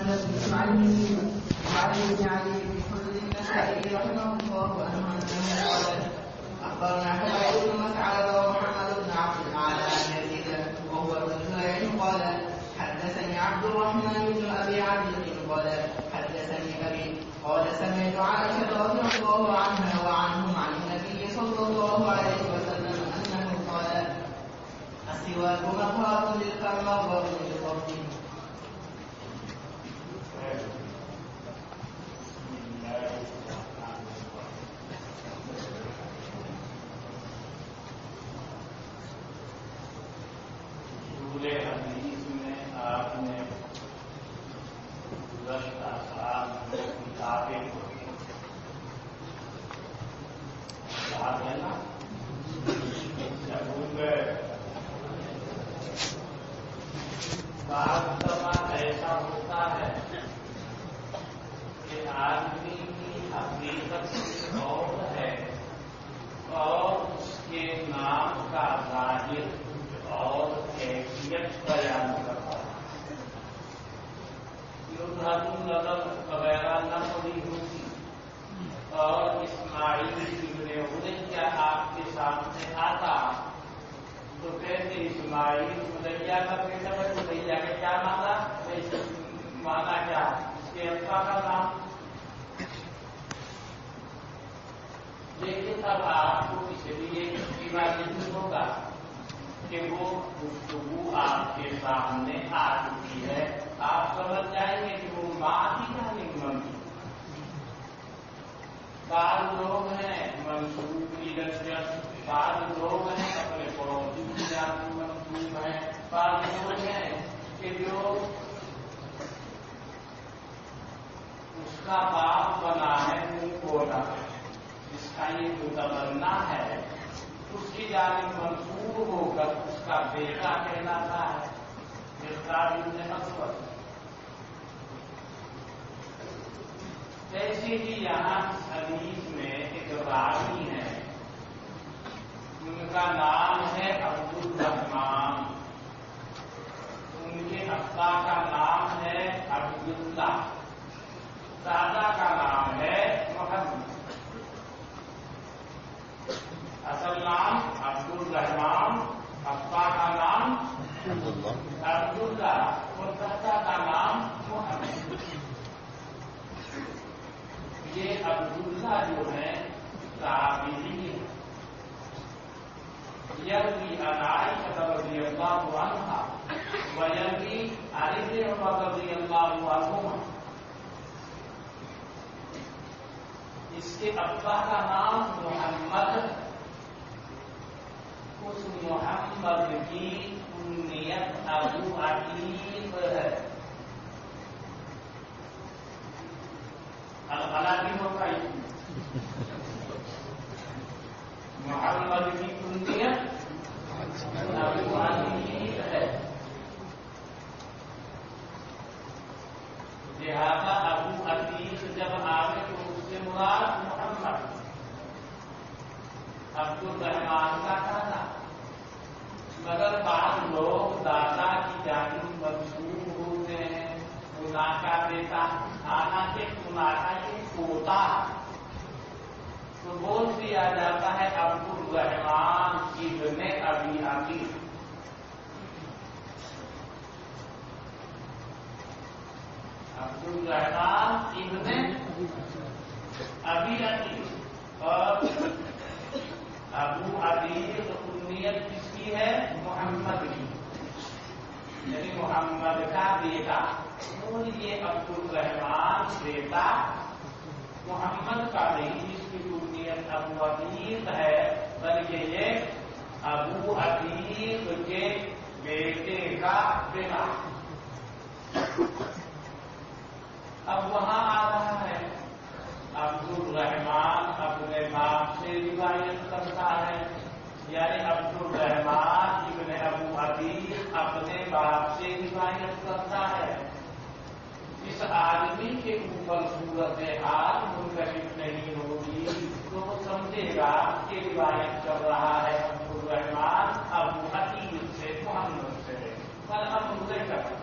محمد بن اسماعيل وعلي بن علي بن حجر النسائي رحمه الله انه قال اخبرنا حميد بن مسعد ومحمد بن عبد الاعلى عن يزيد وهو ابن زريع قال حدثني عبد الرحمن بن ابي عبد قال حدثني ابي قال سمعت عائشه رضي الله عنها وعنهم عن النبي صلى الله عليه وسلم انه قال السواك مطهر للفم والرب للرب. حدیث میں آپ نے گزشتہ سال کتابیں یاد ہے نا جب بھول گئے بعض دفعہ ایسا ہوتا ہے کہ آدمی کی حقیقت اور ہے اور اس کے نام کا ظاہر اور کیفیت بیان کرتا ہے. نظر وغیرہ نہ پڑی ہوتی اور اسماعیل ابن الیہ آپ کے سامنے آتا تو کہتے اسماعیل الیہ کا بیٹا الیہ کا کیا مانا مانا کیا اس کے ابا کا نام. لیکن اب آپ کو اس لیے نہیں ہوگا کہ وہ گفتگو آپ کے سامنے آ چکی ہے. آپ سمجھ جائیں گے کہ وہ ماں کی کہانی منگی. بعض لوگ ہیں منصوب کی لذت، بعض لوگ ہیں اپنے پڑوسی کی جان منصوب ہیں، بعض لوگ ہیں کہ جو اس کا باپ بنا ہے منہ بولا جس کا یہ متمنا ہے اس کی جانب منصوب ہو کر اس کا بیٹا کہلاتا ہے. جیسے کہ یہاں حدیث میں ایک راوی ہے، ان کا نام ہے عبد الرحمان، ان کے ابا کا نام ہے عبداللہ، دادا کا نام ہے محمد. اصل نام عبد الرحمان، ابا کا نام عبداللہ اور دادا کا نام محمد. یہ عبداللہ جو ہے صحابی ہے. یروی عن عائشہ رضی اللہ عنہا ویروی عن ابن عمر رضی اللہ عنہما. اس کے ابا کا نام محمد، اس محمد کی کنیت ابو عتیق ہے. الغلطی ہو گئی. محمد کی کنیت ابو عتیق ہے، لہذا ابو عتیق جب آگے تو اس سے مراد محمد. عبد الرحمان کا دادا، مگر بعض لوگ دادا کی جانب منسوب ہوتے ہیں. خدا کا بیٹا حالانکہ خدا کا یہ پوتا تو بول دیا جاتا ہے عبد الرحمان ابن ابی عتیق. عبد الرحمان ابن ابی عتیق اور ابو عتیق کنیت کس کی ہے؟ محمد کی، یعنی محمد کا بیٹا. اور یہ عبد الرحمان بیٹا محمد کا نہیں جس کی کنیت ابو عتیق ہے، بلکہ یہ ابو عتیق کے بیٹے کا بیٹا. اب وہاں آ رہا ہے عبد الرحمان اپنے باپ سے روایت کرتا ہے، یعنی عبد الرحمان ابن ابو عتیق اپنے باپ سے روایت کرتا ہے. اس آدمی کے اوپر صورت حال منکشف نہیں ہوگی تو وہ سمجھے گا کہ روایت کر رہا ہے عبد الرحمان ابو عتیق سے، محمد سے، پر اب مجھے کرنا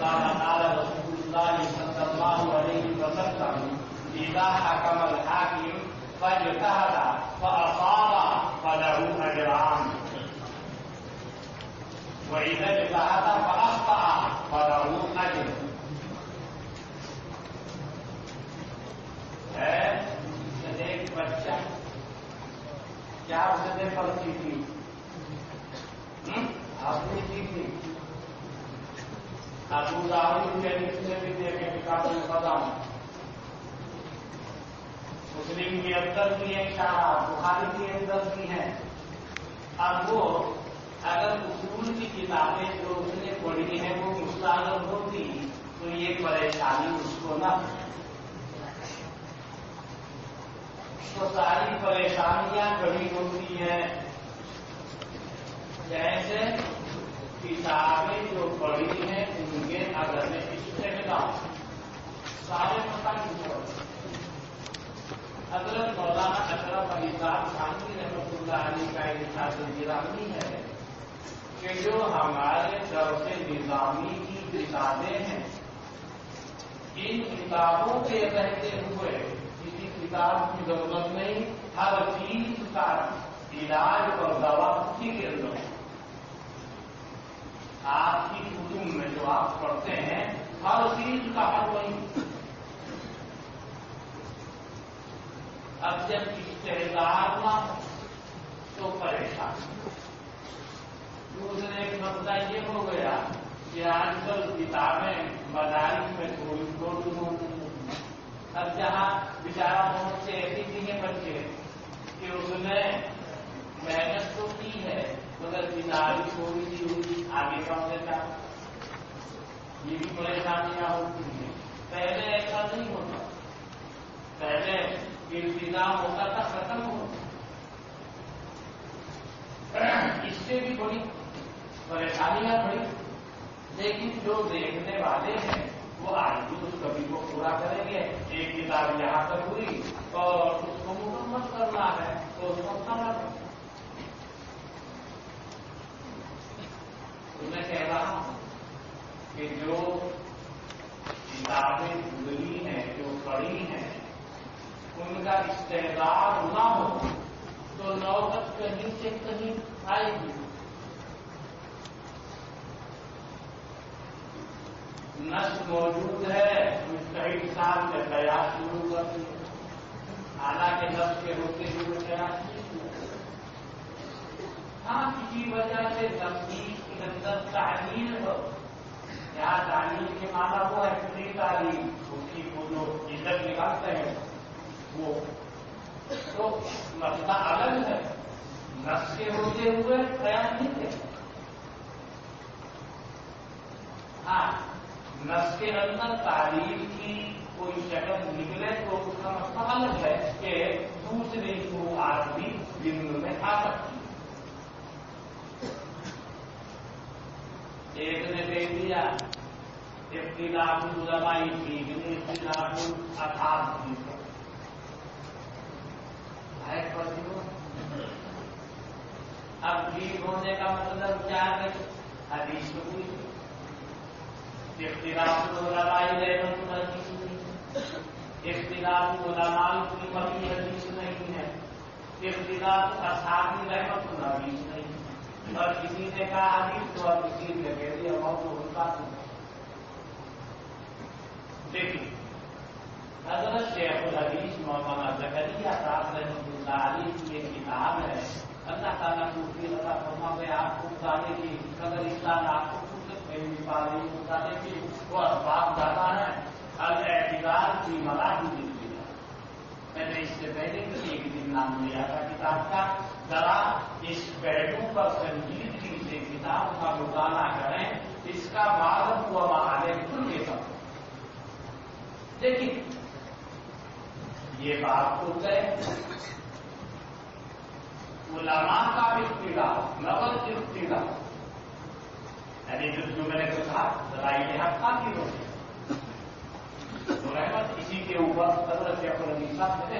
قال رسول الله صلى الله عليه وسلم إذا حكم الحاكم فاجتهد فأصاب فله أجران وإذا اجتهد فأخطأ فله أجر. ایک بچہ کیا اسے پڑتی تھی؟ اپنی کی تھی. ابو داؤد کے حدیث میں بھی دیکھیں کتاب القدم، مسلم کے اندر بھی ایک اشارہ، بخاری کے اندر بھی ہے. اب وہ اگر اصول کی کتابیں جو اس نے پڑھی ہیں وہ مستعد ہوتی تو یہ پریشانی اس کو نہ، تو ساری پریشانیاں کبھی ہوتی ہیں. جیسے کتابیں جو پڑھی ہیں ان کے اگر میں استعمال سارے پتہ نہیں پڑتے. حضرت مولانا اشرف علی صاحب خانوی رحمۃ اللہ علیہ کا ارشاد گرامی ہے کہ جو ہمارے درس نظامی کی کتابیں ہیں ان کتابوں کے رہتے ہوئے کسی کتاب کی ضرورت نہیں. ہر چیز کا علاج اور دوا اسی کے اندر. آپ کی کتب میں جو آپ پڑھتے ہیں ہر چیز کا حل وہی. اب جب استحصال نہ ہو تو پریشان. دوسرے ایک مسئلہ یہ ہو گیا کہ آج کل کتابیں مدارس میں تھوڑی ہوتی ہیں. اب جہاں بیچارہ بہت سے ایسی چیزیں بچے کہ اس نے محنت تو کی ہے مگر کتابیں تھوڑی سی ہوگی آگے کم دیتا. یہ بھی پریشانیاں ہوتی ہیں. پہلے ایسا نہیں ہوتا. پہلے انتظام ہوتا تھا ختم ہوتا. اس سے بھی بڑی پریشانیاں بڑی. لیکن جو دیکھنے والے ہیں وہ آج بھی اس کبھی کو پورا کریں گے. ایک کتاب یہاں تک ہوئی اور اس کو مکمل کرنا ہے تو اس کو کرنا ہے. میں کہہ رہا ہوں کہ جو کتابیں گزری ہیں جو پڑھی ہیں ان کا استعداد نہ ہو تو نوبت کہیں سے کہیں آئے گی. نس موجود ہے مستحق سال میں قیاس شروع ہوتی ہے. حالانکہ نس کے ہوتے ہوئے قیاس نہیں ہوا. ہاں کسی وجہ سے تفصیل کے اندر تعلیم ہو. یہاں تعلیم کے معنی وہ ہے پوری تعلیم اس کی وہ جو عزت نکالتے ہیں وہ تو مسئلہ الگ ہے. نس کے ہوتے ہوئے قیاس نہیں ہے. ہاں نس کے اندر تعلیم کی کوئی شکل نکلے تو اس کا مسئلہ الگ ہے کہ دوسری کو آدمی ضمن میں آ سکتی. ایک نے دے دیا اختلاف العلماء ٹھیک نے اختلاف الاصحاب ٹھیک ہے. اب ٹھیک ہونے کا مطلب کیا ہے؟ حدیث کو پوچھو. اختلاف العلماء رحمۃ اللہ اختلاف العلماء کی مبنی حدیث نہیں ہے. اختلاف اصحاب رحمۃ اللہ حدیث نہیں ہے. اور کسی نے کہا حدیث تو اور کسی نے کہہ دیا موضوع ان کا. دیکھیے حضرت شیخ الحدیث مولانا زکریا صاحب رحمۃ اللہ علیہ کی ایک کتاب ہے. اللہ تعالیٰ کو عطا فرمائے آپ کو بتانے کی اگر اسلام آپ کو بتانے کی وہ اسباب زیادہ ہے. الاعتدال کی مراحل الاعتدال میں نے اس سے پہلے بھی ایک دن نام لیا تھا کتاب کا. ذرا اس پہلو پر سنجیدگی سے کتاب کا مطالعہ کریں. اس کا معلوم ہوا محالے کل کے سب لیکن یہ بات تو ہے علماء کا اختلاف نقل اختلاف یعنی جو میں نے کہا ذرائع حق کافی ہو گئی تو رحمت اسی کے اوپر حضرت شیخ الحدیث صاحب تھے.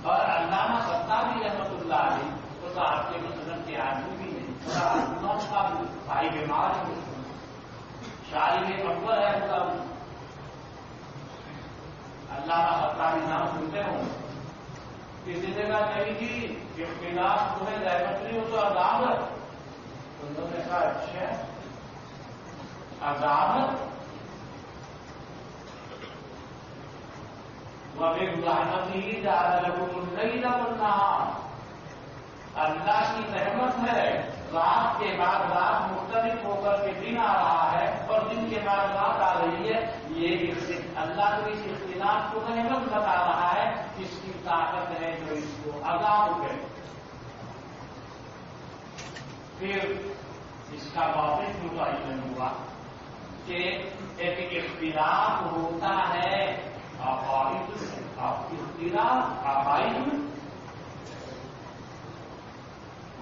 اور علامہ ستاری رحمۃ اللہ علیہ وہ تو آپ کے مسلم کے آدمی بھی نہیں. کا بھائی بیمار ہے شاعر اکبر ہے اس کا. علامہ ستاری نام سنتے ہوں. کسی جگہ کہی تھی اختلاف تمہیں رحمت نہیں ہو تو عذاب ہے. انہوں نے کہا اچھا عذاب وَبِرَحْمَتِهِ جَعَلَ لَكُمُ اللَّيْلَ وَالنَّهَارَ. اللہ کی رحمت ہے رات کے بعد رات مختلف ہو کر کے دن آ رہا ہے اور دن کے بعد رات آ رہی ہے. یہ اللہ کو اس اختلاف کو رحمت بتا رہا ہے. اس کی طاقت ہے جو اس کو عذاب کرے. پھر اس کا واپس متعین ہوا کہ ایک اختلاف ہوتا ہے اختلاف عقائد میں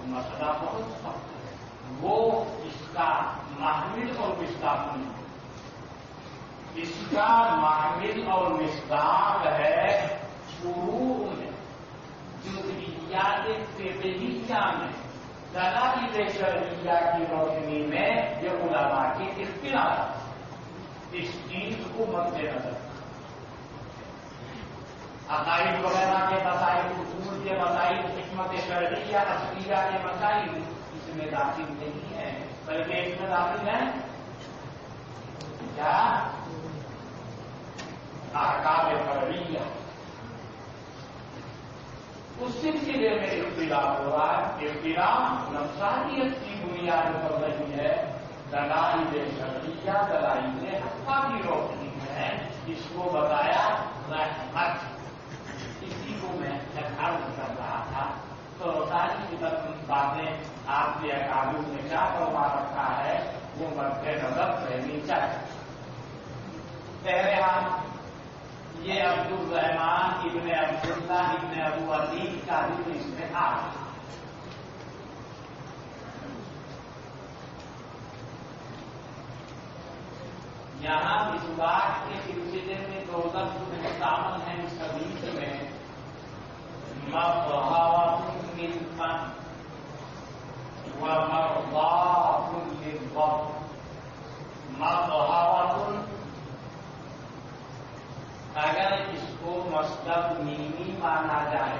مسئلہ بہت سخت ہے. وہ اس کا محمل اور مصداق نہیں. اس کا محمل اور مصداق ہے شروع میں جزئیات فقہیہ میں دلائل شرعیہ کی روشنی میں یہ علماء کے اختلاف. اس چیز کو مد نظر عقائد وغیرہ کے مسائل اصول کے مسائل حکمت شرعیہ اصلیہ کے مسائل اس میں داخل نہیں ہے بلکہ اس میں داخل ہے کیا احکام فرعیہ. اس سلسلے میں اختلاف ہو رہا ہے. اختلاف نفسانیت کی بنیاد پر نہیں ہے. دلائل شرعیہ دلائل حقہ کی روشنی ہے. اس کو بتایا رحمت. اسی کو میں عرض کر رہا تھا. تو ساری کی باتیں آپ کے اکابر نے کیا فرما رکھا ہے وہ مد نظر رہنی چاہیے. بہرحال یہ عبد الرحمان ابن عبداللہ ابن ابو عتیق کا ذکر اس میں آ رہا. یہاں اس بات کے سلسلے میں دو لفظ شامل ہیں اس حدیث میں مَطْهَرَةٌ لِلْفَمِ وَمَرْضَاةٌ لِلْبَطْنِ. مَطْهَرَةٌ اگر اس کو مصدر میمی مانا جائے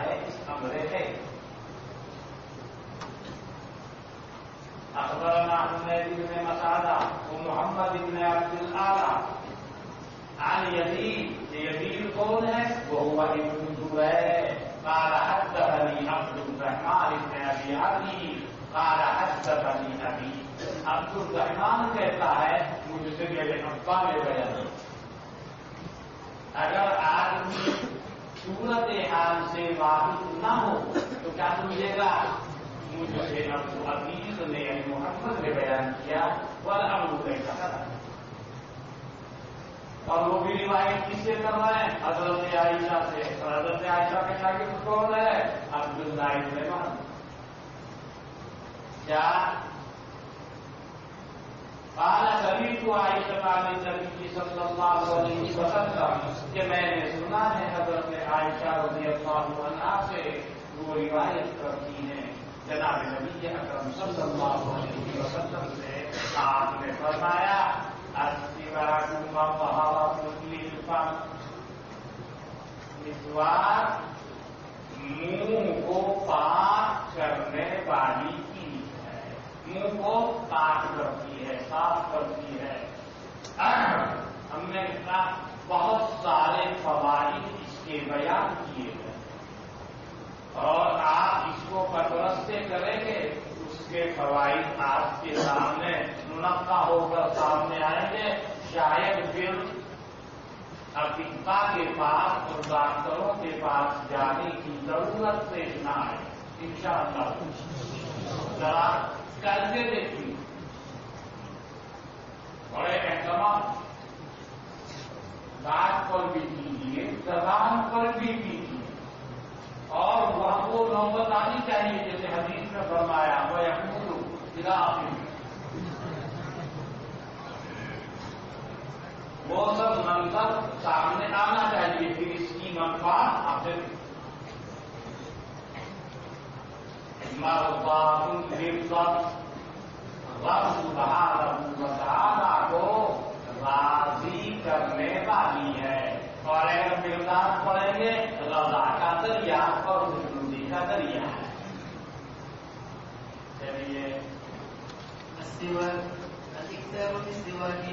ہے اس امر ہے. اخبرنا حمید بن مسعدہ ومحمد بن عبد الاعلى عن يزيد. يزيد کون ہے؟ وهو ابن زبير. قال حدثني عبد الرحمن بن ابي علي قال حدثني ابي. عبد الرحمن کہتا ہے مجھ سے میرے ابا نے بیان. اگر آدمی صورت حال سے واقف نہ ہو تو کیا سمجھے گا؟ مجھ سے ابو عزیز نے یعنی محمد نے بیان کیا والامر کیسا کرا. اور وہ بھی روایت کس سے کر رہا ہے؟ حضرت عائشہ سے. اور حضرت عائشہ کے شاگرد کون ہے؟ عبداللہ بن مسعود. کیا قال سمعت عائشہ عن النبي صلی اللہ علیہ وسلم کہ میں نے سنا ہے حضرت عائشہ رضی اللہ عنہا سے وہ روایت کرتی ہیں جناب نبی اکرم صلی اللہ علیہ وسلم سے. آپ نے فرمایا السواک مطہرۃ للفم. مسواک منہ کو پاک کرنے والی چیز ہے. منہ کو پاک کرتی ہے، صاف کرتی ہے. ہم نے کہا بہت سارے فوائد اس کے بیان کیے ہیں اور آپ اس کو کثرت سے کریں گے اس کے فوائد آپ کے سامنے منقع ہو کر سامنے آئیں گے. شاید پھر اطباء کے پاس اور ڈاکٹروں کے پاس جانے کی ضرورت پیش نہ آئے انشاءاللہ. ذرا کر کے دیکھیے. بڑے اہتمام بات پر بھی کیجیے، زبان پر بھی کیجیے اور وہاں کو نوبت آنی چاہیے جیسے حدیث میں فرمایا وہ یقول اضافی. وہ سب منظر سامنے آنا چاہیے پھر اس کی منفعت حاصل. مرضات للرب. رب سبحانہ و تعالی کو راضی کرنے والی ہے. اور اگر مقدار پڑیں گے رضا کا ذریعہ اور خوشنودی کا ذریعہ ہے. چلیے الاكثار في السواك.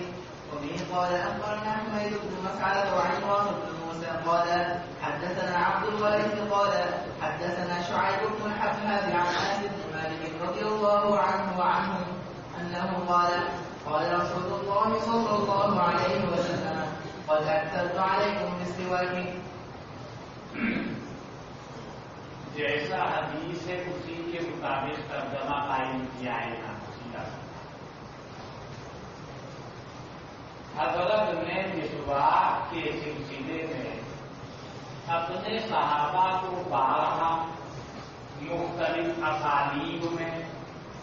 وبه قال اخبرنا حميد بن مسعدة وعمران بن موسى قال حدثنا عبد الوارث قال حدثنا شعيب بن الحفاظ عن انس بن مالك رضي الله عنه وعنهم انه قال قال رسول الله صلى الله عليه وسلم قد اكثرت عليكم بالسواك. جیسا حدیث ہے اسی کے مطابق ترجمہ قائم کیا ہے. حضرت نے مسواک کے سلسلے میں اپنے صحابہ کو بارہا مختلف اسالیب میں،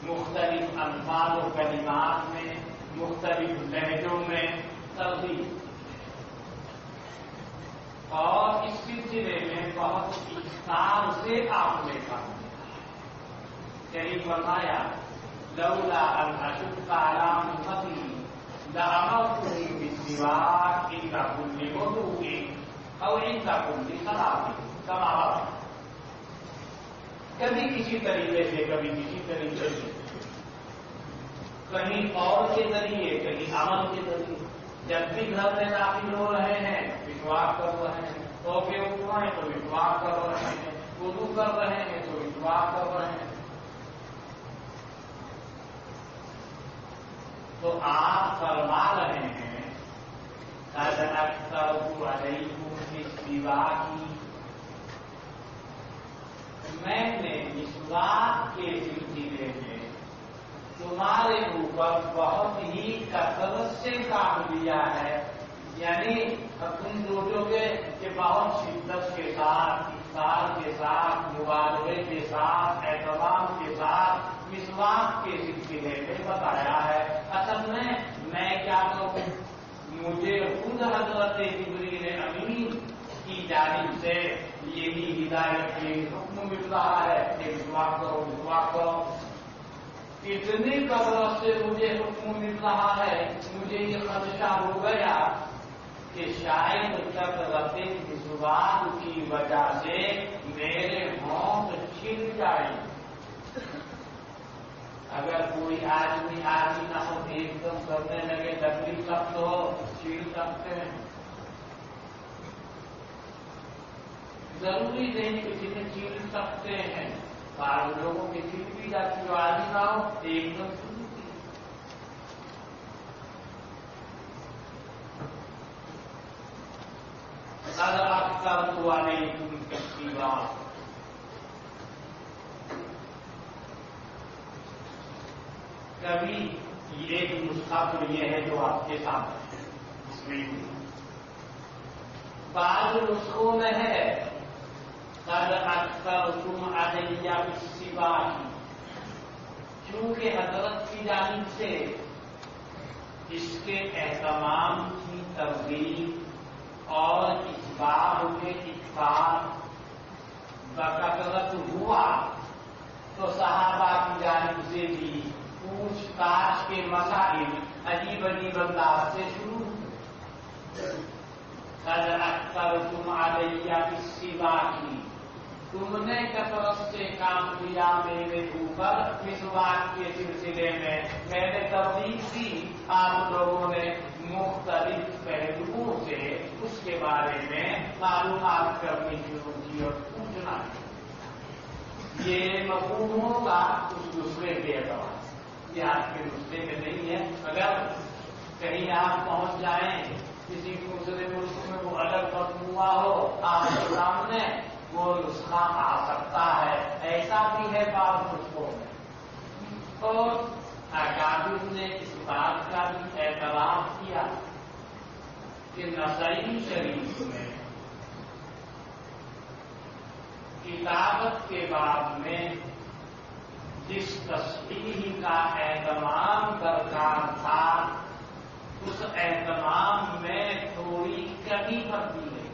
مختلف الفاظ و کلمات میں، مختلف لہجوں میں ترغیب اور اس سلسلے میں بہت اختصار سے آپ نے کام کیا. کہیں فرمایا لولا ان اشق علی امتی لأمرتهم بالسواك عند كل وضوء أو عند كل صلاة كما ورد. کبھی کسی طریقے سے کبھی کسی طریقے سے، کہیں اور کے ذریعے کہیں عمل کے ذریعے، جب بھی گھر میں داخل ہو رہے ہیں مسواک کر رہے ہیں، توفے اٹھوائے ہیں تو مسواک کر رہے ہیں، وضو کر رہے ہیں تو مسواک کر رہے ہیں. تو آپ فرما رہے ہیں قد اکثرت علیکم بالسواک. میں نے مسواک کے سلسلے میں تمہارے اوپر بہت ہی کثرت سے کام لیا ہے. یعنی تم سوچو گے کہ بہت شدت کے ساتھ، اختصار کے ساتھ، مبالغے کے ساتھ، اہتمام کے ساتھ مسواک کے سلسلے میں بتایا ہے. اصل میں کیا کروں، مجھے خود حضرت جبریل امین کی جانب سے یہی ہدایت یہی حکم مل رہا ہے کہ مسواک کرو مسواک کرو. اتنی کثرت سے مجھے حکم مل رہا ہے، مجھے یہ خدشہ ہو گیا کہ شاید کثرت مسواک کی وجہ سے میرے ہونٹ چھل جائیں. اگر کوئی آدمی نہ ہو ایک دم کرنے لگے تکلیف سخت ہو چھیل سکتے ہیں. ضروری نہیں کہ جنہیں چھیل سکتے ہیں. بعض لوگوں کی چھیل بھی جاتی جو آدمی نہ ہو ایک دم چھیلتی. اکثر تو علیکم کثیرا. کبھی ایک نسخہ تو یہ ہے جو آپ کے سامنے ہے. اس میں بعض نسخوں میں ہے قد اکثرتم علی بالسواک. چونکہ حضرت کی جانب سے اس کے اہتمام کی ترغیب اور اس بار کے اتفاق بکثرت ہوا تو صحابہ کی جانب سے بھی پوچھ تاچھ کے مسائل عجیب عجیب انداز سے شروع ہوئے. قد اکثرتم علی بالسواک. تم نے کثرت سے کام لیا میرے اوپر مسواک کے سلسلے میں. میں نے ترغیب دی. آپ لوگوں نے مختلف پہلوؤں سے اس کے بارے میں معلومات کرنی شروع کی اور پوچھنا. یہ مفہوم ہوگا اس دوسرے کے اعتبار. یہ آپ کے نسخے میں نہیں ہے. اگر کہیں آپ پہنچ جائیں کسی دوسرے ملک میں وہ الگ مجموعہ ہو آپ کے سامنے وہ نسخہ آ سکتا ہے. ایسا بھی ہے بعض نسخوں میں. اور اکابر نے اس بات کا بھی اعتراف کیا کہ نسائی شریف میں کتابت کے بعد میں جس تصحیح کا اہتمام درکار تھا اس اہتمام میں تھوڑی کمی کرتی ہے.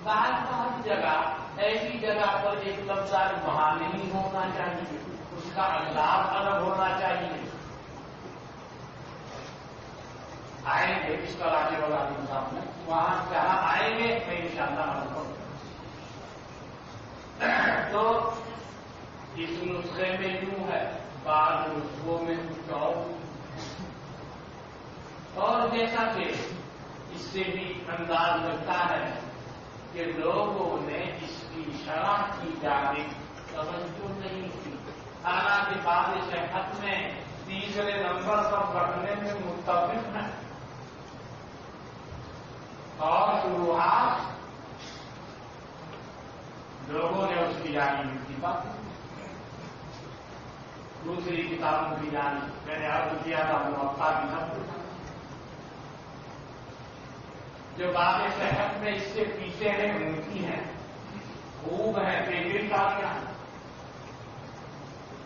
بعض جگہ ایسی جگہ پر ایک لفظ وہاں نہیں ہونا چاہیے. اس کا انداز الگ ہونا چاہیے. آئیں گے اس طرح کے والا سامنے وہاں جہاں آئیں گے میں انشاءاللہ عرض کروں. تو اس نسخے میں یوں ہے بعض نسخوں میں کچھ اور جیسا کہ اس سے بھی انداز لگتا ہے کہ لوگوں نے اس کی شرح کی جانب توجہ نہیں کی. حالانکہ بعض صحت میں تیسرے نمبر پر رکھنے میں متفق ہے اور شروعات لوگوں نے اس کی جانب کی بات. دوسری کتابوں کی جانب میں نے عرض کیا تھا موقع بھی نہ پوچھا. جو باتیں صحت میں اس سے پیچھے ہیں ممکن ہیں خوب ہیں پیغل کامیاں.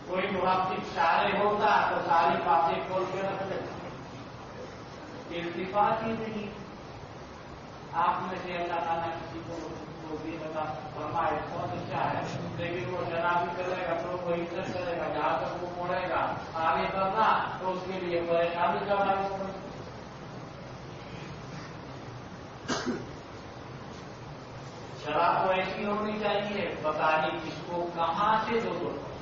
کوئی محقق شارع ہوتا تو ساری باتیں کھول کے رکھ دیتا. التفات ہی نہیں. آپ میں سے اللہ تعالیٰ کسی کو بھی بتا فرمائے بہت اچھا ہے لیکن وہ شرابی کرے گا تو وہ عزت کرے گا جہاں تک وہ مڑے گا آگے کرنا تو اس کے لیے پریشانی کرنا پڑے. شراب تو ایسی ہونی چاہیے بتانی کس کو کہاں سے ضرورت ہو.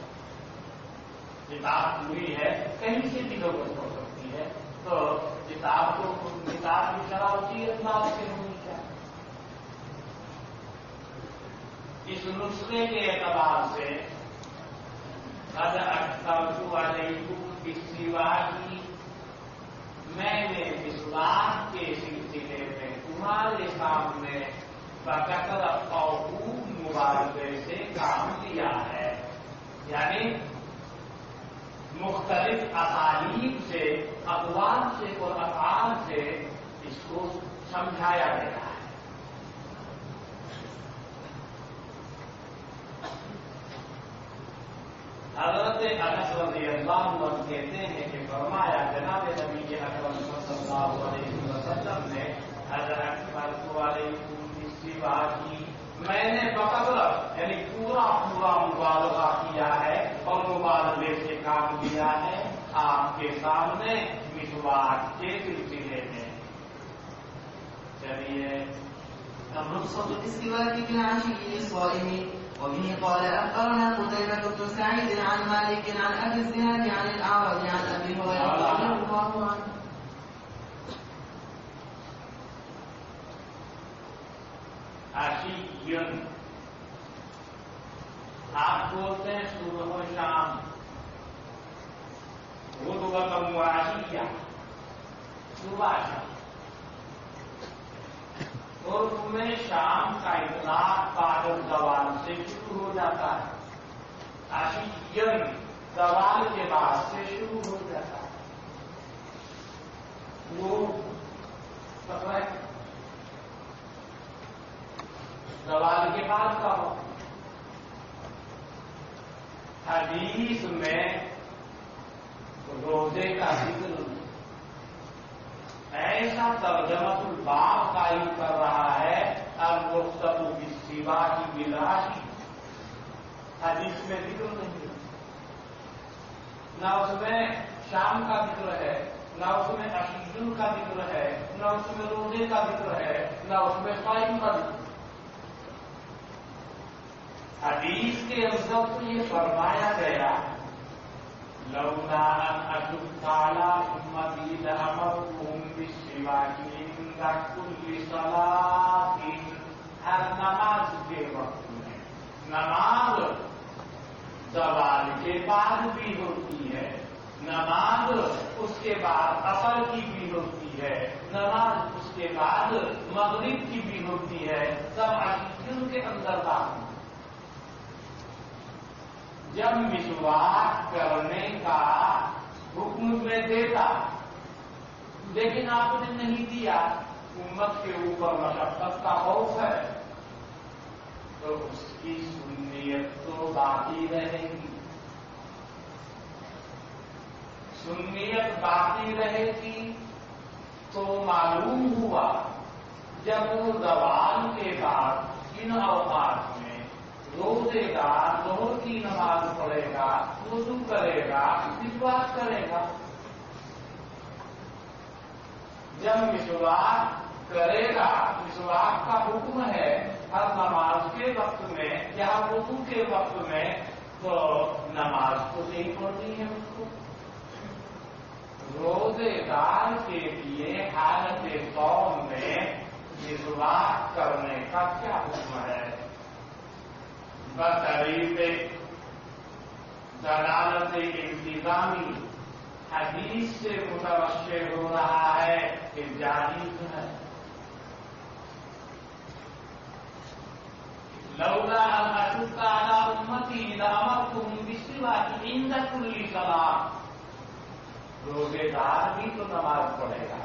کتاب پوری ہے کہیں سے بھی ضرورت ہو سکتی ہے تو کتاب کو کتاب کی شراب کی اطلاع سے ہونی چاہیے. اس نسخے کے اعتبار سے قد اکثرت علیکم بالسواک کی میں نے مسواک کے سلسلے میں تمہارے سامنے بکثرت اور خوب مبارکے سے کام لیا ہے. یعنی مختلف اسالیب سے اقوال سے اور افعال سے اس کو سمجھایا گیا ہے. حضرت انس رضی اللہ عنہ کہتے ہیں کہ فرمایا جناب نبی اکرم صلی اللہ علیہ وسلم نے حضرت علیکم بالسواک کی میں نے بکثرت یعنی پورا مبالغہ کیا ہے اور مبالغے سے کام کیا ہے آپ کے سامنے مسواک کے سلسلے میں. چلیے الرخصة الاستواء في العشي للصائم. وبه قال أخبرنا قتيبة بن سعيد عن مالك عن أبي الزناد عن الأعرج عن أبي هريرة رضي الله عنه. عشیًا آپ بولتے ہیں صبح و شام، غدوۃ و عشیہ، صبح شام. اردو میں شام کا اطلاق بعد زوال سے شروع ہو جاتا ہے. عشیًا زوال کے بعد سے شروع ہو جاتا ہے. وہ زوال کے بعد کا ہو. حدیث میں روزے کا ذکر ایسا ترجمۃ الباب قائم کر رہا ہے الرخصۃ بالسواء بالعشی. حدیث میں ذکر نہیں، نہ اس میں شام کا ذکر ہے، نہ اس میں عشیّ کا ذکر ہے، نہ اس میں روزے کا ذکر ہے، نہ اس میں صائم کا ذکر. حدیث کے اندر تو یہ فرمایا گیا لولا ان اشق علی امتی لامرتهم بالسواک عند کل صلاۃ. ہر نماز کے وقت میں، نماز زوال کے بعد بھی ہوتی ہے، نماز اس کے بعد عصر کی بھی ہوتی ہے، نماز اس کے بعد مغرب کی بھی ہوتی ہے، سب عشیّ کے اندر داخل. جب مسواک کرنے کا حکم میں دیتا لیکن آپ نے نہیں دیا، امت کے اوپر مشقت کا خوف ہے، تو اس کی سنیت تو باقی رہے گی. سنیت باقی رہے گی تو معلوم ہوا جب وہ زوال کے بعد ان اوقات میں روزے دار ظہر کی نماز پڑھے گا، وضو کرے گا، مسواک کرے گا. جب مسواک کرے گا، مسواک کا حکم ہے ہر نماز کے وقت میں یا وضو کے وقت میں، تو نماز تو نہیں پڑھنی ہے اس کو. روزے دار کے لیے حالت صوم میں مسواک کرنے کا کیا حکم ہے؟ بطریق دلالت انتظامی حدیث سے متوشح ہو رہا ہے کہ جائز ہے. لولا ان اشق علی امتی لامرتهم بالسواک عند کل صلاۃ. روزے دار بھی تو نماز پڑھے گا،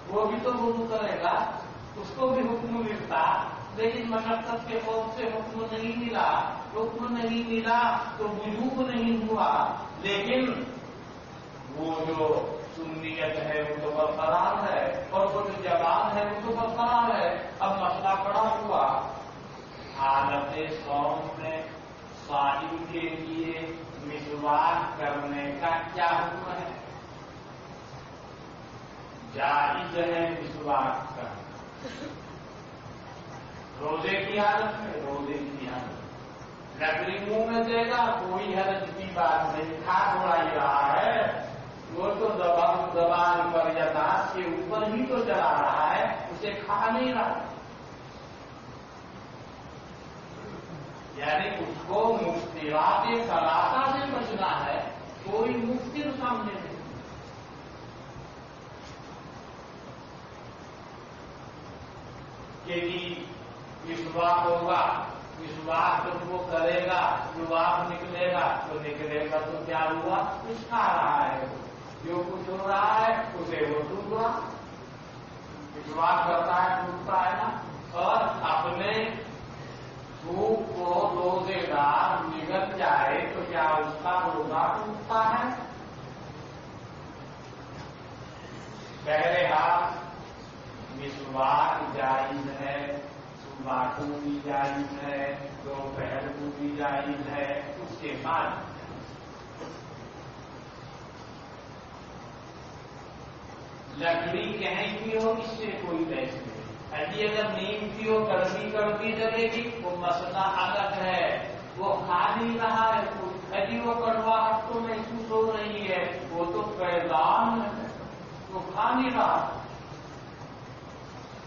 وہ بھی تو وضو کرے گا، اس کو بھی حکم ملتا، لیکن مشقت کے خوف سے حکم نہیں ملا. حکم نہیں ملا تو وجوب نہیں ہوا، لیکن وہ جو سنیت ہے وہ تو برقرار ہے، اور وہ جو جواز ہے وہ تو برقرار ہے. اب مسئلہ کھڑا ہوا حالت صوم میں صائم کے لیے مسواک کرنے کا کیا حکم ہے؟ جائز ہے مسواک کرنا روزے کی حالت میں. روزے کی حالت لکڑی منہ میں دے گا، کوئی حرج کی بات نہیں، کھا تھوڑا ہی رہا ہے، وہ تو زبان پر یا دانت کے اوپر ہی تو چلا رہا ہے، اسے کھا نہیں رہا. یعنی اس کو مفترات ثلاثہ سے بچنا ہے، کوئی مفتر سامنے نہیں. کہ مسواک ہوگا، مسواک جب وہ کرے گا، مسواک نکلے گا تو نکلے گا تو کیا ہوا؟ کچھ کھا رہا ہے، جو کچھ ہو رہا ہے اسے وہ ڈوب رہا. مسواک کرتا ہے ڈوبتا ہے نا. اور اپنے بھوک کو روزے دار نگل جائے تو کیا اس کا روزہ ٹوٹتا ہے؟ بہرحال مسواک جائز ہے، صبح کو بھی جائز ہے، دوپہر کو بھی جائز ہے، اس کے بعد لکڑی کہیں بھی ہو، اس سے کوئی بحث نہیں. لڑکی اگر نیند کی ہو کرتی جگے گی وہ مسئلہ الگ ہے، وہ کھا نہیں رہا ہے ابھی وہ کڑواہٹ تو محسوس ہو رہی ہے، وہ تو فیضان ہے، وہ کھا نہیں رہا۔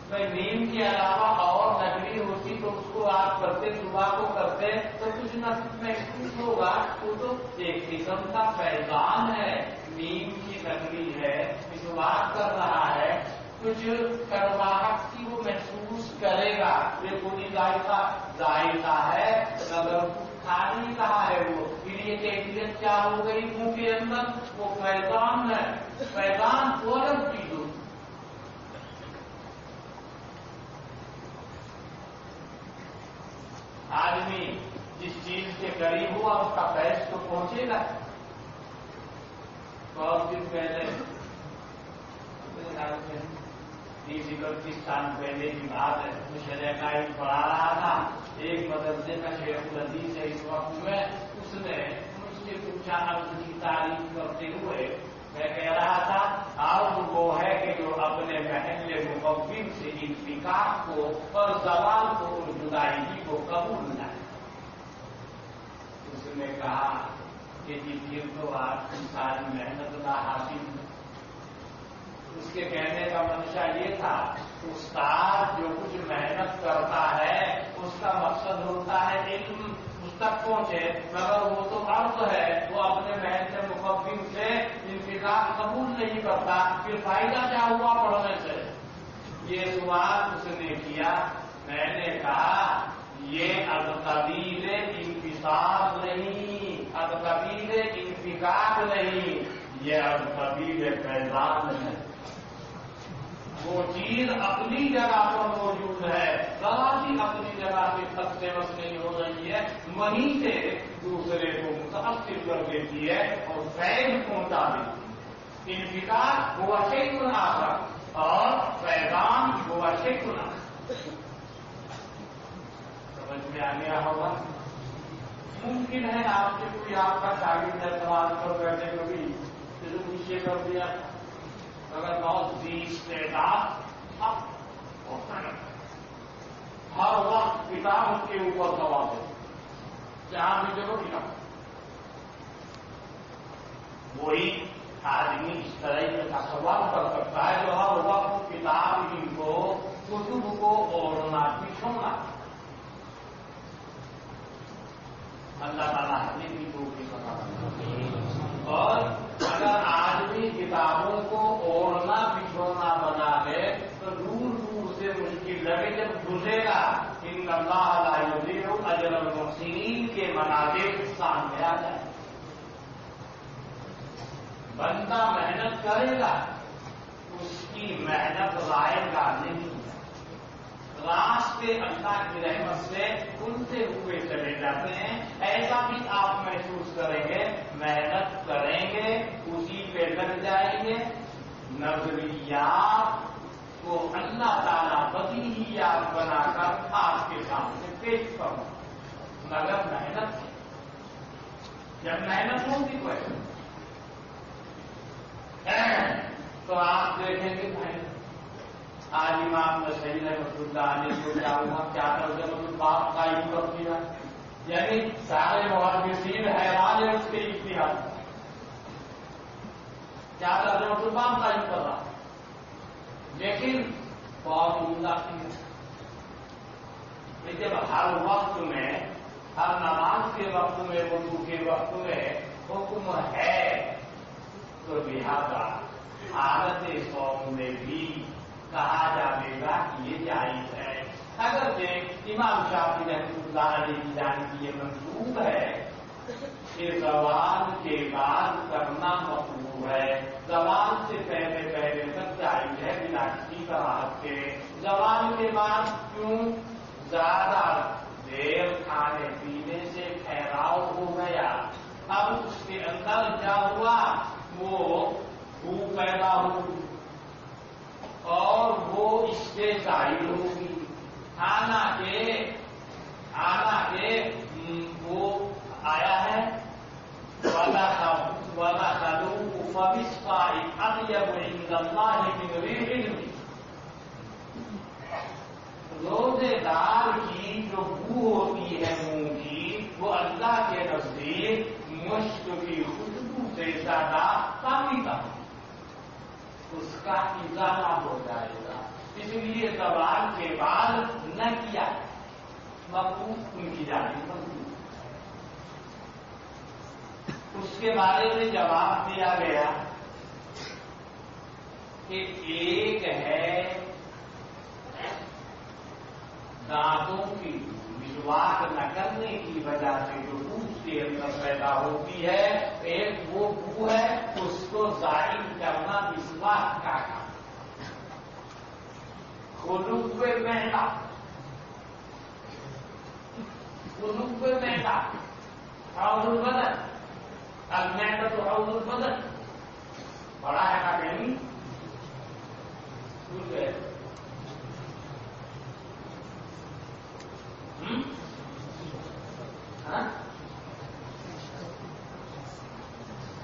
میں نیند کے علاوہ اور نگری ہوتی تو اس کو آپ کرتے صبح کو کرتے تو کچھ نہ کچھ محسوس ہوگا، وہ تو ایک قسم کا فیضان ہے، نیند کی نگری ہے، اس بات کر رہا ہے کچھ کڑواہٹ کی وہ محسوس کرے گا، یہ پوری ذائقہ ہے اگر کھا نہیں رہا ہے وہ، پھر یہ کیفیت کیا ہو گئی منہ کے اندر، وہ فیضان ہے، فیضان فوراً پی دو۔ آدمی جس چیز کے قریب ہوا اس کا فیض تو پہنچے گا۔ بہت دن پہلے 30-31 سال پہلے کی بات ہے، شرح قائد پڑھا رہا تھا، ایک مدرسے کا شیخ الحدیث ہے اس وقت میں، اس نے مجھ سے پوچھا عرض کی تعریف کرتے ہوئے، میں کہہ رہا تھا عرض وہ ہے کہ جو اپنے محل مقبل سے انفکاک کو اور زوال کو اور جدائیگی کو قبول نہ ہے۔ اس نے کہا کہ جی پھر تو آپ کی ساری محنت نہ حاصل ہے۔ اس کے کہنے کا منشا یہ تھا استاد جو کچھ محنت کرتا ہے اس کا مقصد ہوتا ہے علم اس تک پہنچے، مگر وہ تو عرض ہے وہ اپنے محل مقبل سے انفکاک قبول نہیں کرتا، پھر فائدہ کیا ہوا پڑھنے سے؟ یہ سوال اس نے کیا۔ میں نے کہا یہ القبیل انفصال نہیں، القبیل انفکاک نہیں، یہ القبیل فیضان ہے۔ وہ چیز اپنی جگہ پر موجود ہے، ذرا سی اپنی جگہ سے خط سے بس نہیں ہو رہی ہے، وہیں سے دوسرے کو متاثر کر دیتی ہے اور فیض پہنچا دیتی ہے۔ انفکاک ہوا شیء آخر اور فیضان ہوا شیء آخر۔ سمجھ میں آ گیا ہوگا؟ ممکن ہے آپ سے کوئی آپ کا شاگرد ہے سوال کر بیٹھے کبھی جیسے پیچھے کر دیا، اگر بہت استعداد ہر وقت کتاب اس کے اوپر سوال ہے، جہاں بھی جگہ کتاب، وہی آدمی اس طرح کا سوال کر سکتا ہے جو ہر وقت کتاب ان کو کتب کو اوڑھنا بچھونا۔ اللہ تعالیٰ ہمیں بھی توفیق عطا فرمائے۔ اور اگر آدمی کتابوں کو اوڑھنا بچھونا بنا لے تو دور دور سے مشکل لگے، جب گزرے گا ان اللہ لا یضیع اجر المحسنین کے مناظر سامنے آ جائے۔ بندہ محنت کرے گا، اس کی محنت ضائع نہیں، راستے اللہ کی رحمت سے کھلتے ہوئے چلے جاتے ہیں۔ ایسا بھی آپ محسوس کریں گے، محنت کریں گے اسی پہ لگ جائیں گے، نظریات کو اللہ تعالیٰ بدیہیات بنا کر آپ کے سامنے پیش کروں، مگر محنت جب محنت ہوگی تو آپ دیکھیں گے بھائی آج امام نسائی رحمۃ اللہ علیہ کو کیا ہوا، کیا ترجمہ الباب قائم کر دیا، یعنی سارے محدثین حیران ہے اس کے اجتہاد، کیا ترجمہ الباب قائم کر رہا، لیکن بہت عمدہ چیز ہے۔ جب ہر وقت میں، ہر نماز کے وقت میں، وضو کے وقت میں حکم ہے تو لہذا حالت صوم میں بھی کہا جائے گا کہ یہ جائز ہے۔ اگر امام شافعی رحمۃ اللہ علیہ کی جانب یہ منسوب ہے کہ زوال کے بعد کرنا مطلوب ہے، زوال سے پہلے پہلے تک جائز ہے بلا کسی کراہت کے، زوال کے بعد کیوں زیادہ دیر کھانے پینے سے ٹھہراؤ ہو گیا، اب اس کے اندر کیا ہوا، وہ بھوک پیدا ہوئی اور وہ اس سے ظاہر ہوگی، حالانکہ وہ آیا ہے وَدَخَلُوا فَبِالصَّائِمِ أَطْيَبُ عِندَ اللَّهِ مِنْ رِيحِ الْمِسْكِ۔ ہوتی ہے منہ کی وہ اللہ کے نزدیک مشک کی خوشبو سے زیادہ کافی تھا، اس کا ازالہ ہو جائے گا. اس لیے زوال کے بعد نہ کیا مفہوم ان کی جانب بنتی. اس کے بارے میں جواب دیا گیا کہ ایک ہے دانتوں کی مسواک نہ کرنے کی وجہ سے جو بو کے اندر پیدا ہوتی ہے، ایک وہ بو ہے اس کو ظاہر کرنا مسواک کا کام. خلوق مہنگا حوض البدن المعدة حوض البدن بڑا ہے نا کہیں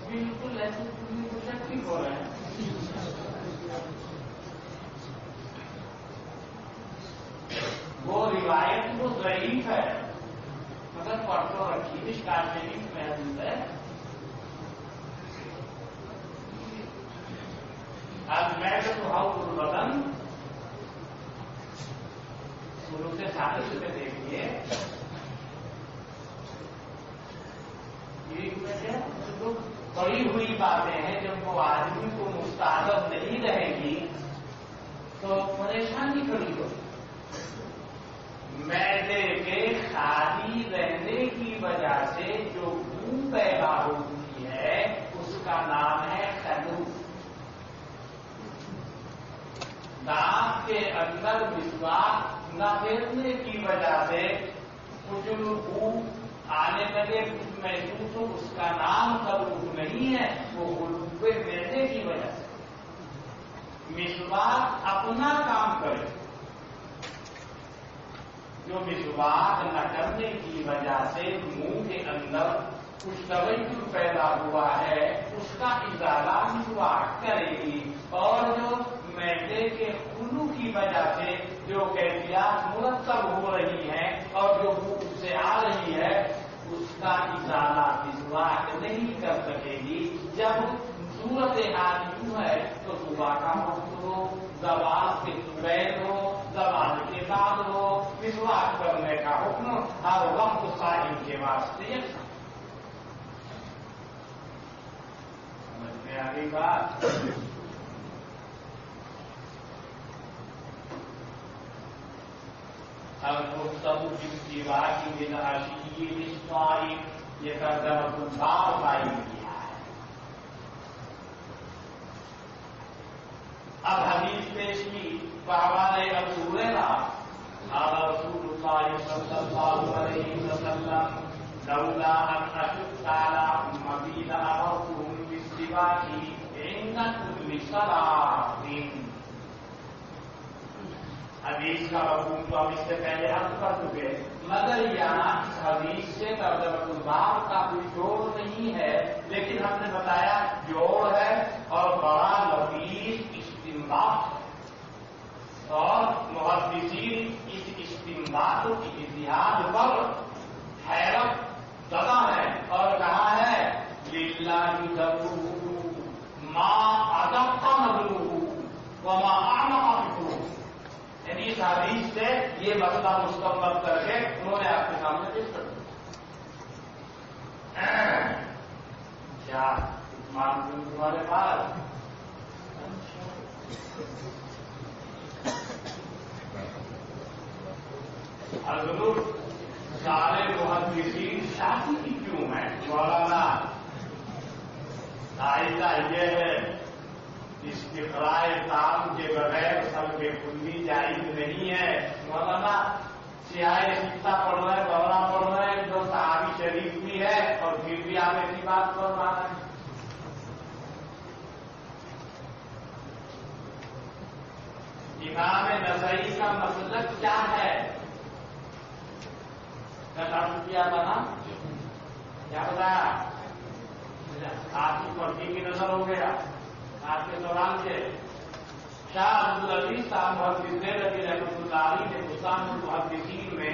بالکل ایسے شکتی ہو رہے ہیں. وہ روایت تو ضعیف ہے مگر پرسوں رکھی مشکات شریف میں حدیث ہے. المعدة حوض البدن شروع سے ساتھ میں دیکھیے بڑی ہوئی باتیں ہیں. جب وہ آدمی کو مستعد نہیں رہے گی تو پریشانی کھڑی ہوگی. معدے کے خالی رہنے کی وجہ سے جو بو پیدا ہوتی ہے اس کا نام ہے خلوق. دانت کے اندر مسواک نہ پھیرنے کی وجہ سے کچھ بو آنے لگے کچھ محسوس ہو، اس کا نام خلوق نہیں ہے، وہ خلوق معدے کی وجہ سے. مسواک اپنا کام کرے، جو مسواک نہ کرنے کی وجہ سے منہ کے اندر کچھ توجہ پیدا ہوا ہے اس کا ازالہ مسواک کرے گی. اور جو معدے کے خلو کی وجہ سے جو کیفیات مرتب ہو رہی ہیں اور جو بو اس سے آ رہی ہے اس کا ازالہ مسواک نہیں کر سکے گی. جب صورت حال یوں ہے تو صبح کا وقت ہو، زوال سے قبیل ہو، زوال کے بعد ہو، مسواک کرنے کا حکم ہر وقت صائم کے واسطے. سمجھ میں آ گئی بات؟ المرتب بالاتباع بالعشي للصائم یہ ترجمہ الباب قائم کیا ہے. اب حدیث پیش کی بحوالے ابو ہریرہ قال رسول اللہ صلی اللہ علیہ وسلم لولا ان اشق على امتي لامرتهم بالسواك عند كل صلاة. حدیث کا مفہوم تو ہم اس سے پہلے عرض کر چکے، مگر یہاں اس حدیث سے ترجمۃ الباب کا کوئی جوڑ نہیں ہے، لیکن ہم نے بتایا جوڑ ہے اور بڑا لطیف استنباط ہے. اور محدثین اس استنباط کی اتحاد پر حیرت زدہ ہے اور کہا ہے للہ ذکرہ ما ادق نظرہ وما اعمق فکرہ. یعنی اس حدیث سے یہ مسئلہ مستقبل کر کے انہوں نے آپ کے سامنے پیش کر دیا. کیا معلوم تمہارے پاس حضور سارے محدثین شادی کی کیوں ہے؟ مولانا قاعدہ یہ ہے استقراء تام کے بغیر سب کے کلی جائز نہیں ہے. مولانا سیاہ سکتا پڑھ رہے دورہ پڑھ رہے جو صحابی شریف بھی ہے اور پھر بھی آپ ایسی بات پر مانا ہے. امام نسائی کا مسلک کیا ہے؟ کیا تھا نا، کیا بتایا؟ آپ کی پڑھی کی نظر ہو گیا آپ کے سوال سے. شاہ عبدالعزیز صاحب محدث رضی رحمۃ اللہ علیہ نے مستان المحدثین میں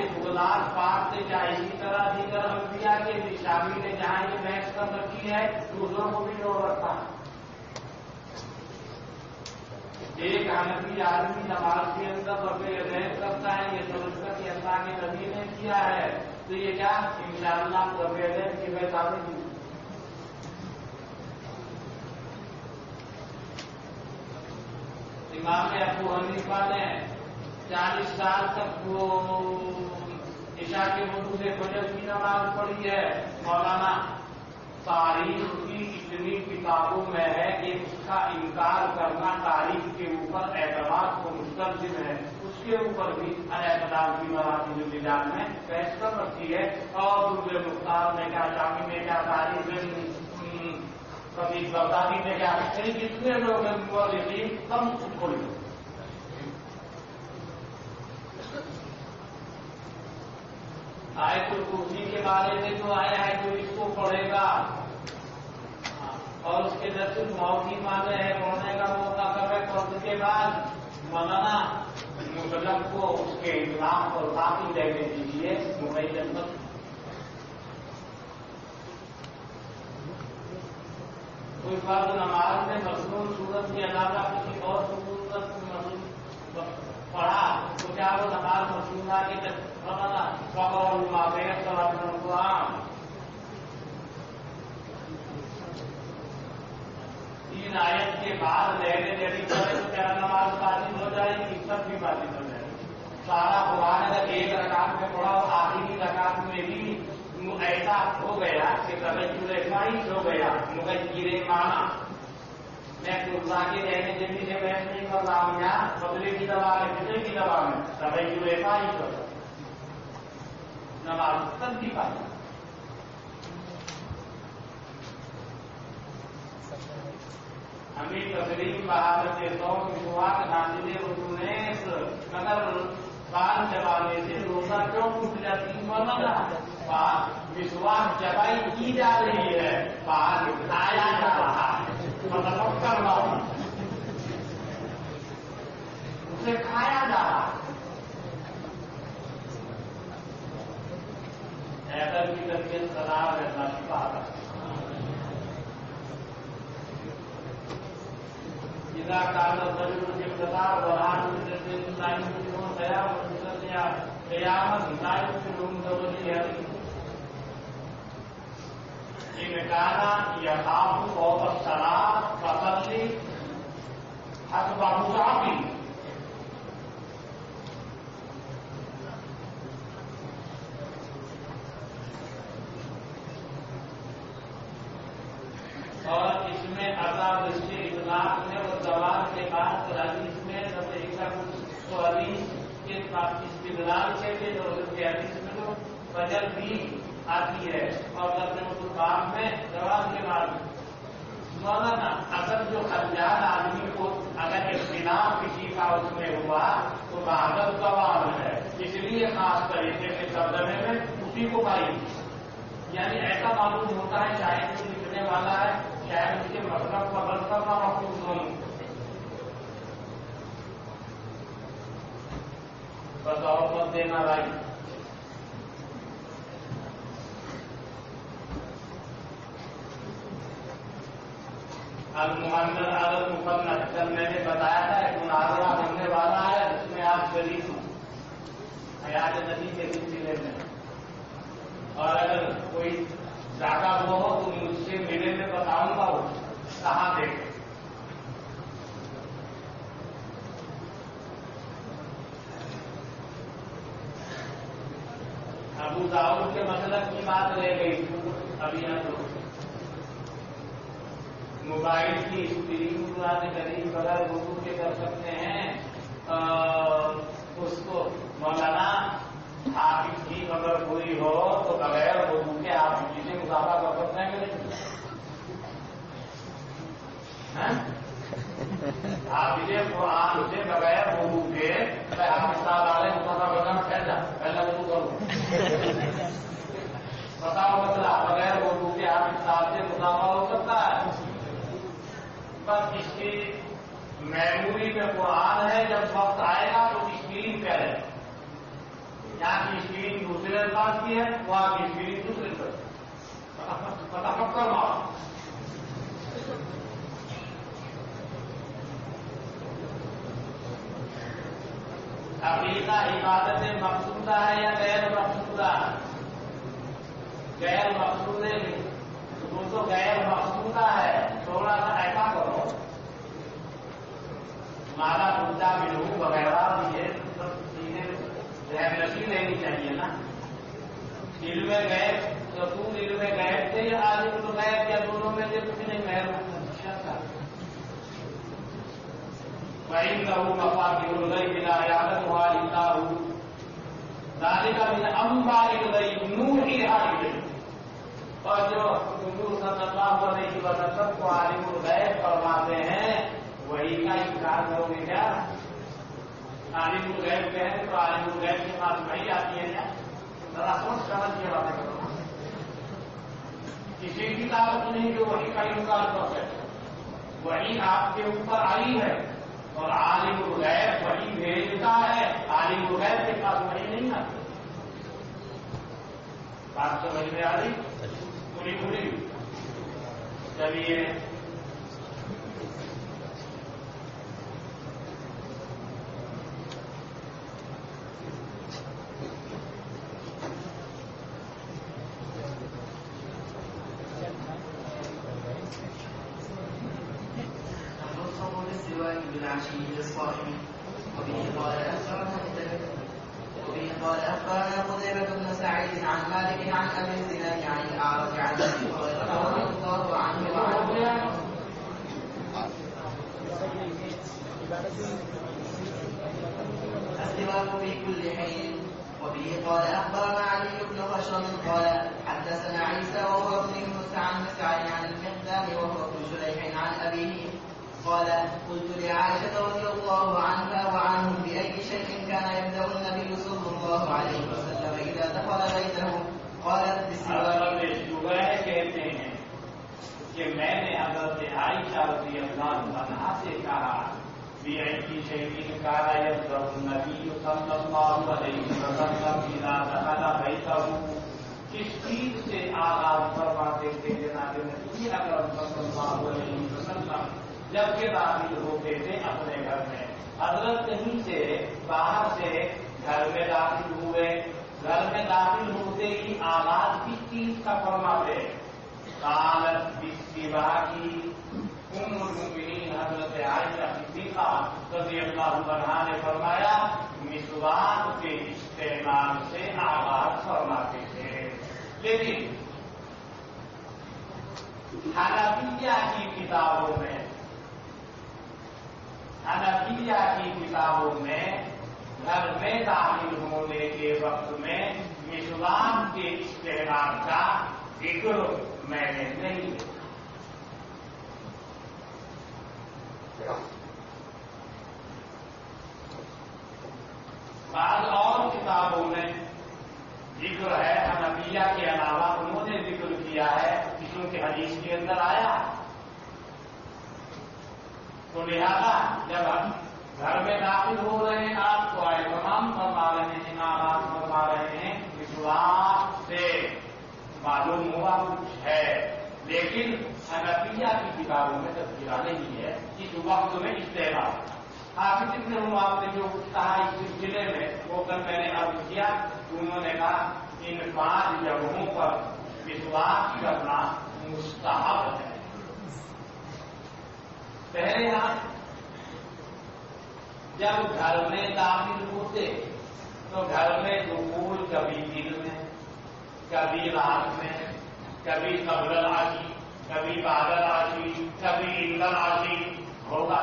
کے بغداد پاک سے کیا اسی طرح دیگر انبیاء کے بھی شامی نے جہاں یہ بحث کر رکھی ہے دوسروں کو بھی جوڑ رکھا ہے. ایک حنفی آدمی نماز کے اندر بغیر کرتا ہے یہ سمجھ کر کہ اللہ کے نبی نے کیا ہے تو یہ کیا انشاءاللہ بغیر کی ویسے کی. امام ابو حنیفہ نے 40 سال تک وہ عشاء کے وضو سے فجر کی نماز پڑھی ہے. مولانا تاریخ کی اتنی کتابوں میں ہے کہ اس کا انکار کرنا تاریخ کے اوپر اعتماد کو مستلزم ہے. اس کے اوپر بھی اعتماد کی مراتی الجان میں بحث کر رکھی ہے. اور دوسرے مختار نے کیا شامی میں کیا تاریخ کبھی بغدادی میں کیا کتنے لوگ ہیں مورخین کم کھول آیت الکرسی کے بارے میں جو آیا ہے جو اس کو پڑھے گا اور اس کے درس موت کی مانے ہے پڑھنے کا موقع کرے تو اس کے بعد مولانا مطلب کو اس کے انتظام پر کافی دینے دیجیے ممبئی جنت. کوئی فرض نماز میں مصنون صورت کے علاوہ کسی اور صورت پڑھا تو کیا وہ نماز مصنوعہ کے تین آیت کے بعد لہنے دینے پڑے تو کیا نماز باطل ہو جائے گی سب بھی باطل ہو جائے گی. سارا قرآن اگر ایک رکعت میں پڑھا اور آخری رکعت میں بھی ایسا ہو گیا کہ توجہ خواہش ہو گیا مغیر مانا میں قرآن کے رہنے دینے سے بحث نہیں کر رہا ہوں. یہاں بدلے کی دوا ہے کتنے کی دوا میں توجہ خواہش ہو نماز سب کی بات. ہمیں تقریب بہادر کے طور شروعات نازلے اردو نے مگر بال چبانے سے روزہ کیوں ٹوٹ جاتی مولانا وشواس چبائی کی جا رہی ہے بال کھایا جا رہا ہے مطلب کروا اسے کھایا جا رہا ہے. حیدر کی طبیعت خراب ہے ناشفا یا آپ بہت شراب پسندی حق بابو صاحبی اور اس میں عذاب اس کے اطلاق میں اور زوال کے بعد حدیث میں تو حدیث کے استدلال سے اس کے حدیث میں تو فجر بھی آتی ہے اور بات میں زوال کے بعد مولانا اگر جو خرجات آدمی کو اگر اختلاف کسی کا اس میں ہوا تو بہادر زوال ہے. اس لیے خاص طریقے سے ترجمے میں اسی کو پائی یعنی ایسا معلوم ہوتا ہے شاید جو لکھنے والا ہے شاید اس کے مطلب کا بلکہ کا محفوظ ہوں. بطور مت دینا بھائی المحمد عالم مقدم کل میں نے بتایا تھا ایک مناظرہ ہونے والا ہے جس میں آپ شریک ہوں حیات نبی کے سلسلے میں اور اگر کوئی زیادہ وہ ہو تو مجھ سے ملے میں بتاؤں گا وہ کہاں دیکھے. ابو داؤد کے مسلک کی بات رہ گئی ابھی یہاں تو موبائل کی اسکرین پرانے قریب بغیر وضو کے کر سکتے ہیں. اس کو مولانا حافظ کی اگر کوئی ہو تو بغیر وضو کے آپ جسے مضافہ کر سکتے ہیں کہ حافظ قرآن سے بغیر وضو کے حافظ صاحب والے مضافہ کرنا پہلا وضو کرو بتاؤ مسئلہ بغیر وضو کے حافظ صاحب سے مضافہ ہو سکتا ہے. بس اس کی میموری میں قرآن ہے جب وقت آئے گا تو اسکرین کرے یہاں کی پاس کی ہے وہ آگے فیلنگ دوسرے پر پتا کر مارا. عقیدہ عبادت مقصودہ ہے یا غیر مقصودہ؟ غیر مقصودہ تو غیر مقصودہ ہے. تھوڑا سا ایسا کرو مالا مدعا ملو وغیرہ یہ سب چیزیں ذہن نشین رہنی چاہیے نا. علم غیب رسول علم غیب سے یا عالم الغیب یا دونوں میں سے کچھ نہیں محروم وَإِنَّهُ مَفَاتِحُ الْغَيْبِ لَا يَعْلَمُهَا إِلَّا هُوَ ذَلِكَ مِنْ أَنْبَاءِ الْغَيْبِ نُوحِيهَا إِلَيْكَ. اور جو حضور صلی اللہ علیہ وسلم کو عالم الغیب فرماتے ہیں وہی کا انکار کرو گے کیا؟ عالم الغیب کہیں تو عالم الغیب کے پاس وہی آتی ہے کیا؟ ذرا سوچ سمجھ کے باتیں کرو. کسی کی طاقت نہیں جو وہی کا انکار کر سکے. وہی آپ کے اوپر آئی ہے اور عالم الغیب وہی بھیجتا ہے. عالم الغیب کے پاس وہی نہیں آتی. بات سمجھ میں آ رہی پوری پوری. چلیے بالعشي للصائم وبه قال أخبرنا قتيبة بن سعيد عن مالك عن أبي الزناد عن الأعرج عن أبي هريرة رضي الله عنه وعنه السواك في كل حين. وبه قال أخبرنا علي بن خشرم قال حدثنا عيسى وهو ابن يونس عن مسعد عن المقدام وهو ابن شليح عن أبيه قال قلت لعائشة رضي الله عنها وعنهم بأي شيء كان يبدأ النبي صلى الله عليه وسلم إذا دخل بيته قالت بالسواك. کہتے ہیں کہ میں نے حضرت عائشہ رضی اللہ عنہا سے کہا بأي شيء كان يبدأ النبي صلى الله عليه وسلم إذا دخل بيته. کس چیز سے آغاز فرماتے تھے جناب نبی اکرم صلی اللہ علیہ وسلم جب کہ داخل ہوتے تھے اپنے گھر میں؟ حضرت کہیں سے باہر سے گھر میں داخل ہوئے. گھر میں داخل ہوتے ہی آغاز کس چیز کا فرماتے؟ قالت بالسواک. ام المؤمنین حضرت عائشہ صدیقہ رضی اللہ عنہا نے فرمایا مسواک کے استعمال سے آغاز فرماتے تھے. لیکن حنفیہ کی کتابوں میں گھر میں داخل ہونے کے وقت میں مسواک کے استعمال کا ذکر میں نے نہیں دیکھا. بعض اور کتابوں میں ذکر ہے حنفیہ کے علاوہ انہوں نے ذکر کیا ہے کیونکہ حدیث کے اندر آیا. تو لہذا جب ہم گھر میں داخل ہو رہے ہیں آپ کو آئے تمام فرما رہے ہیں آغاز فرما رہے ہیں مسواک سے معلوم ہوا کچھ ہے. لیکن حنفیہ کی کتابوں میں تذکرہ نہیں ہے اس وقت میں استعمال. حافظ ابن عمر نے جو کچھ کہا اس سلسلے میں وہ کل میں نے عرض کیا. انہوں نے کہا ان 5 جگہوں پر مسواک کرنا مستحب ہے. پہلے جب گھر میں داخل ہوتے تو گھر میں دخول کبھی دن میں کبھی رات میں کبھی قبل العشی کبھی بعد العشی کبھی عند العشی ہوگا.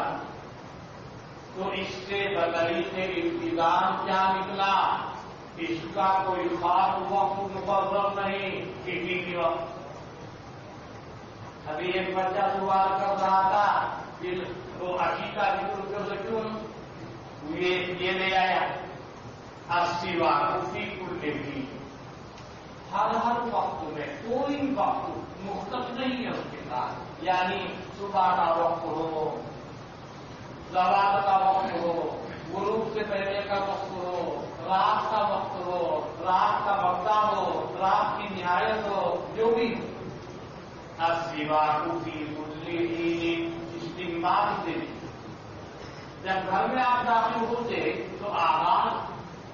تو اس سے بدلی سے انتظام کیا نکلا؟ اس کا کوئی خاص وقت مقرر نہیں. کسی کی وقت ابھی ایک بچہ سوال کر رہا تھا پھر وہ عشی کا ذکر کر کیوں یہ لے آیا 80 واقعی کل بھی. ہر وقت میں کوئی وقت مختص نہیں ہے اس کے ساتھ. یعنی صبح کا وقت ہو زوال کا وقت ہو غروب سے پہلے کا وقت ہو رات کا وقت ہو طلاق کا مبدا ہو، طلاق کی نہایت ہو، جو بھی السواک فی کل حین استعمال سے جب گھر میں آپ داخل ہوتے تو آغاز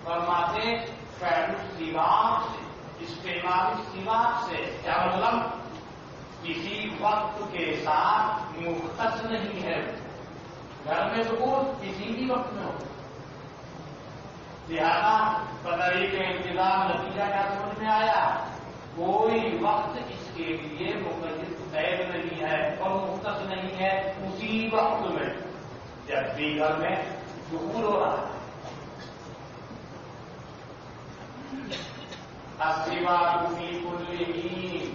فرماتے فعل السواک سے، استعمال سواک سے، کیا مطلب کسی وقت کے ساتھ مختص نہیں ہے، گھر میں ضرور کسی بھی وقت میں ہو، لہذا پتری کے انتظام نتیجہ کیا سمجھ میں آیا، کوئی وقت اس کے لیے مقید قید نہیں ہے اور مختص نہیں ہے، اسی وقت میں جب بھی گھر میں دخول ہو رہا ہے۔ السواک فی کل حین،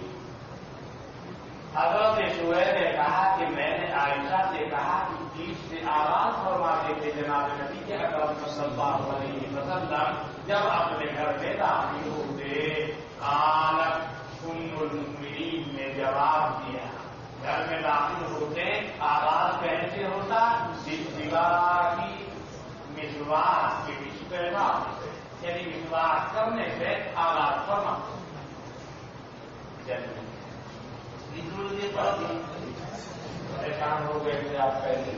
حضرت شعیب نے کہا کہ میں نے عائشہ سے کہا کہ چیز سے آواز فرماتے تھے جناب نبی اکرم صلی اللہ علیہ وسلم جب اپنے گھر میں داخل ہوتے، قالت ام المؤمنین نے جواب دیا، گھر میں داخل ہوتے آغاز کیسے ہوتا، بالسواک مسواک کے استعمال سے، یعنی مسواک کرنے سے آغاز فرما۔ پریشان ہو گئے تھے آپ پہلے